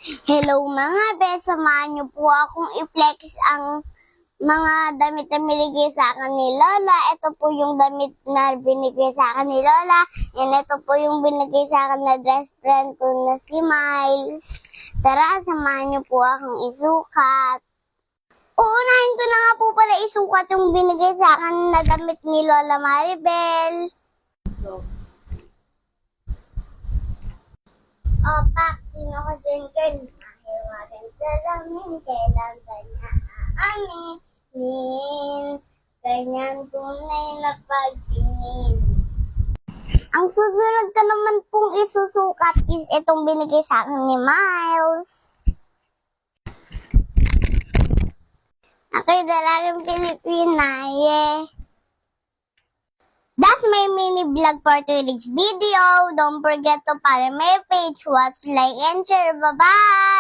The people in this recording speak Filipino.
Hello mga bes, samahan niyo po akong i-flex ang mga damit na binigay sa akin ni Lola. Ito po yung damit na binigay sa akin ni Lola. And ito po yung binigay sa akin na dress friend ko na si Miles. Tara, samahan niyo po akong isukat. Uunahin ko na nga po pala isukat yung binigay sa akin na damit ni Lola Maribel. Opak, sino ko dyan girl? Mahiwagan sa lamin, kailan kanya aaminin. Ganyan tunay na pagtingin. Ang susunod ko naman pong isusukat is itong binigay sa akin ni Miles. Ako'y dalagang Pilipina, yeah. That's my mini vlog for today's video. Don't forget to follow my page, watch, like, and share. Bye-bye!